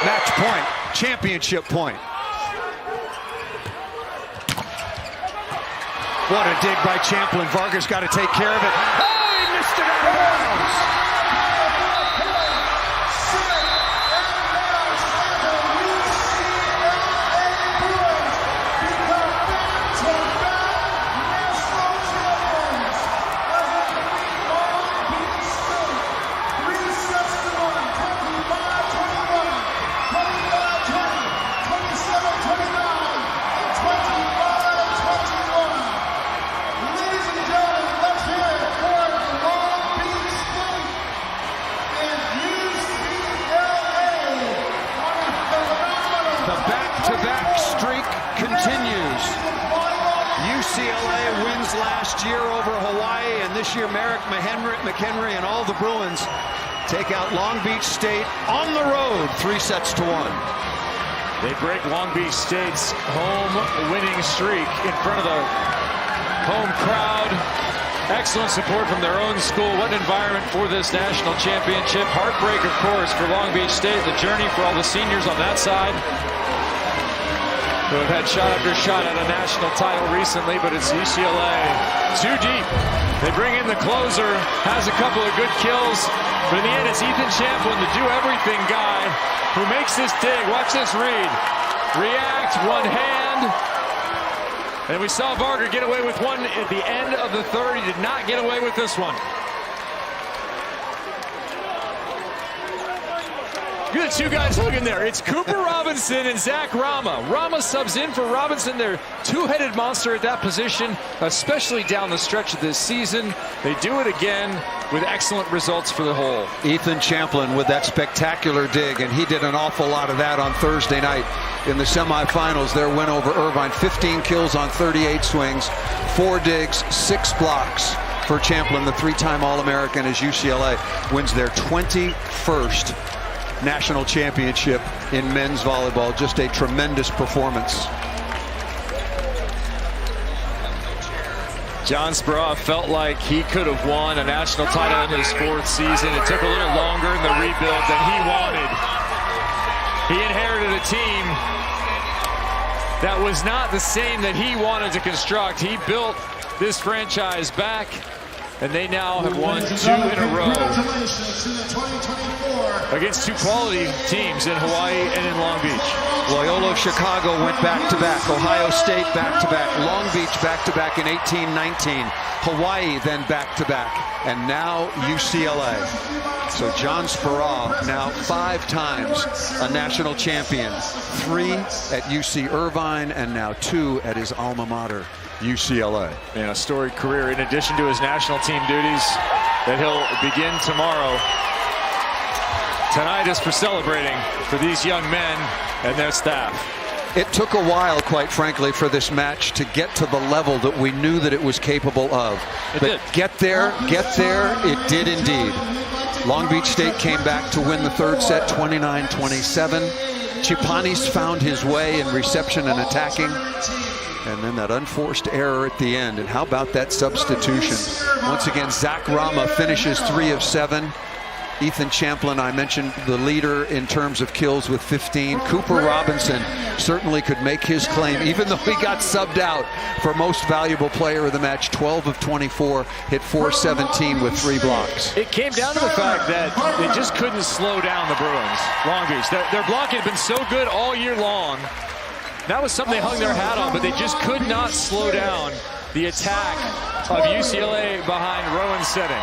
Match point, championship point. What a dig by Champlin. Vargas got to take care of it. Oh, he missed it out of bounds. The back-to-back streak continues. UCLA wins last year over Hawaii, and this year Merrick, McHenry, and all the Bruins take out Long Beach State on the road, 3-1. They break Long Beach State's home winning streak in front of the home crowd. Excellent support from their own school. What an environment for this national championship. Heartbreak, of course, for Long Beach State. The journey for all the seniors on that side, who have had shot after shot at a national title recently, but it's UCLA too deep. They bring in the closer, has a couple of good kills, but in the end it's Ethan Champlin, the do-everything guy, who makes this dig. Watch this read. React, one hand. And we saw Vargas get away with one at the end of the third. He did not get away with this one. Look at the two guys looking there. It's Cooper Robinson and Zach Rama. Rama subs in for Robinson. They're two-headed monster at that position, especially down the stretch of this season. They do it again with excellent results for the whole. Ethan Champlin with that spectacular dig, and he did an awful lot of that on Thursday night in the semifinals. Their win over Irvine, 15 kills on 38 swings, 4 digs, 6 blocks for Champlin, the 3-time All-American, as UCLA wins their 21st national championship in men's volleyball. Just a tremendous performance. John Speraw felt like he could have won a national title in his 4th season. It took a little longer in the rebuild than he wanted. He inherited a team that was not the same that he wanted to construct. He built this franchise back, and they now have won 2 in a row against 2 quality teams in Hawaii and in Long Beach. Loyola Chicago went back-to-back. Ohio State back-to-back. Long Beach back-to-back in 18-19. Hawaii then back-to-back. And now UCLA. So John Speraw now 5 times a national champion. 3 at UC Irvine and now 2 at his alma mater, UCLA. And a storied career in addition to his national team duties that he'll begin tomorrow. Tonight is for celebrating for these young men and their staff. It took a while, quite frankly, for this match to get to the level that we knew that it was capable of. But get there, it did indeed. Long Beach State came back to win the 3rd set, 29-27. Chipanis found his way in reception and attacking. And then that unforced error at the end. And how about that substitution? Once again, Zach Rama finishes 3 of 7. Ethan Champlin, I mentioned, the leader in terms of kills with 15. Cooper Robinson certainly could make his claim, even though he got subbed out for most valuable player of the match. 12 of 24, hit .417 with 3 blocks. It came down to the fact that they just couldn't slow down the Bruins, Long Beach. Their blocking had been so good all year long. That was something they hung their hat on, but they just could not slow down the attack of UCLA behind Rowan's setting.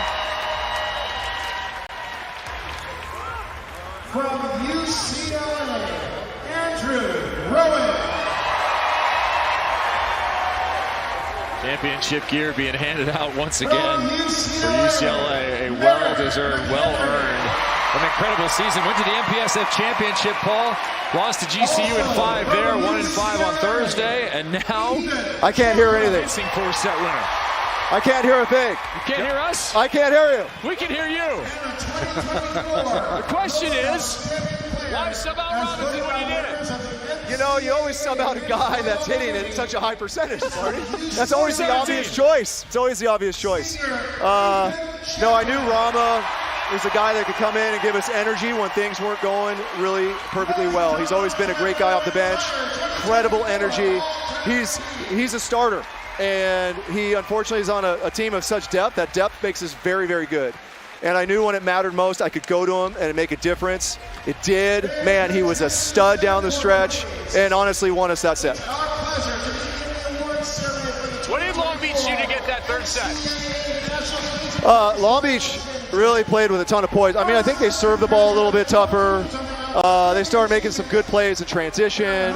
From UCLA, Andrew Rowan. Championship gear being handed out once again for UCLA. A well-deserved, well-earned, an incredible season. Went to the MPSF Championship, Paul. Lost to GCU in 5 there, 1-5 on Thursday, and now I can't hear anything. Missing 4-set winner. I can't hear a thing. You can't hear us? I can't hear you. We can hear you. The question is, why sub out Robinson when you did it? You know, you always sub out a guy that's hitting it at such a high percentage, Marty. That's always the obvious choice. It's always the obvious choice. No, I knew Rama He's a guy that could come in and give us energy when things weren't going really perfectly well. He's always been a great guy off the bench, incredible energy. He's a starter, and he unfortunately is on a team of such depth. That depth makes us very, very good. And I knew when it mattered most, I could go to him and make a difference. It did. Man, he was a stud down the stretch and honestly won us that set. What did Long Beach do to get that third set? Long Beach really played with a ton of poise. I mean, I think they served the ball a little bit tougher. They started making some good plays in transition.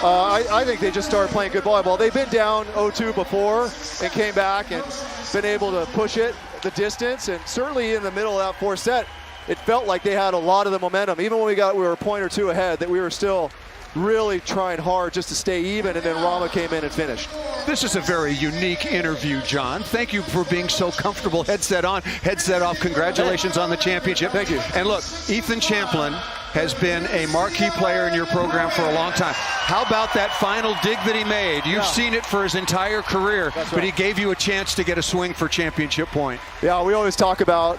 I think they just started playing good volleyball. They've been down 0-2 before and came back and been able to push it the distance. And certainly in the middle of that fourth set, it felt like they had a lot of the momentum. Even when we were a point or two ahead, that we were still really trying hard just to stay even, and then Rama came in and finished. This is a very unique interview, John. Thank you for being so comfortable. Headset on, headset off. Congratulations on the championship. Thank you. And look, Ethan Champlin has been a marquee player in your program for a long time. How about that final dig that he made? You've seen it for his entire career, but he gave you a chance to get a swing for championship point. Yeah, we always talk about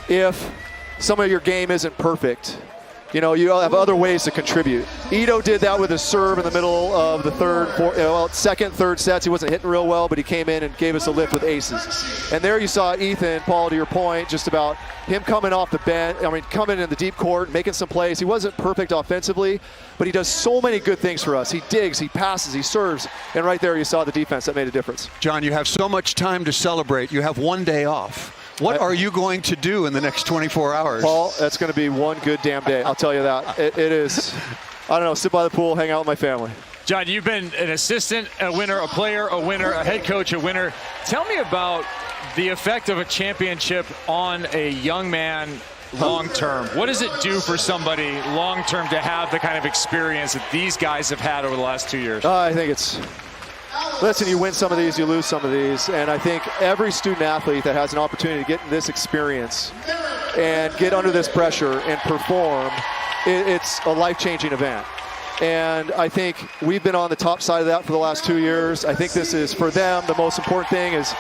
if some of your game isn't perfect, you know, you have other ways to contribute. Ito did that with his serve in the middle of the second, third sets. He wasn't hitting real well, but he came in and gave us a lift with aces. And there you saw Ethan, Paul, to your point, just about him coming off the bench, coming in the deep court, making some plays. He wasn't perfect offensively, but he does so many good things for us. He digs, he passes, he serves, and right there you saw the defense that made a difference. John, you have so much time to celebrate. You have one day off. What are you going to do in the next 24 hours? Paul, that's going to be one good damn day. I'll tell you that. It is, I don't know, sit by the pool, hang out with my family. John, you've been an assistant, a winner, a player, a winner, a head coach, a winner. Tell me about the effect of a championship on a young man long term. What does it do for somebody long term to have the kind of experience that these guys have had over the last 2 years? I think it's... Listen, you win some of these, you lose some of these, and I think every student athlete that has an opportunity to get this experience and get under this pressure and perform, it's a life-changing event. And I think we've been on the top side of that for the last 2 years. I think this is, for them, the most important thing is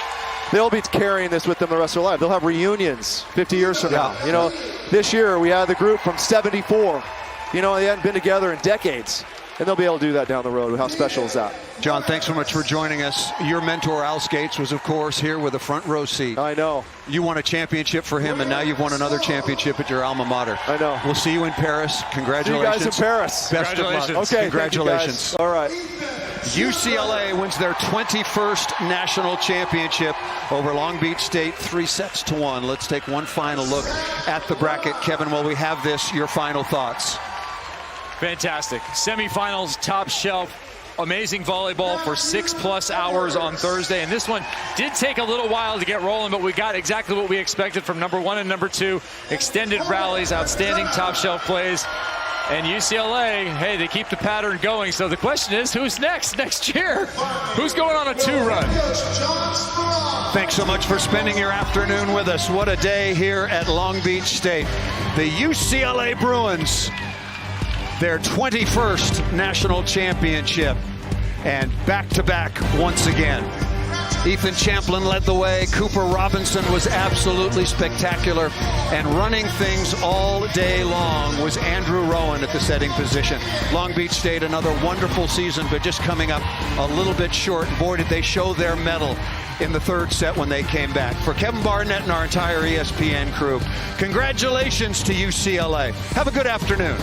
they'll be carrying this with them the rest of their life. They'll have reunions 50 years from now. You know, this year we had the group from '74. You know, they hadn't been together in decades. And they'll be able to do that down the road. How special is that? John, thanks so much for joining us. Your mentor, Al Skates, was, of course, here with a front row seat. I know. You won a championship for him, and now you've won another championship at your alma mater. I know. We'll see you in Paris. Congratulations. See you guys in Paris. Best of luck. Okay, congratulations. All right. UCLA wins their 21st national championship over Long Beach State, 3-1. Let's take one final look at the bracket. Kevin, while we have this, your final thoughts. Fantastic. Semifinals, top shelf. Amazing volleyball for 6+ hours on Thursday. And this one did take a little while to get rolling, but we got exactly what we expected from number 1 and number 2. Extended rallies, outstanding top shelf plays. And UCLA, hey, they keep the pattern going. So the question is, who's next year? Who's going on a 2 run? Thanks so much for spending your afternoon with us. What a day here at Long Beach State. The UCLA Bruins, their 21st national championship, and back-to-back once again. Ethan Champlin led the way. Cooper Robinson was absolutely spectacular. And running things all day long was Andrew Rowan at the setting position. Long Beach State, another wonderful season, but just coming up a little bit short. Boy, did they show their mettle in the third set when they came back. For Kevin Barnett and our entire ESPN crew, congratulations to UCLA. Have a good afternoon.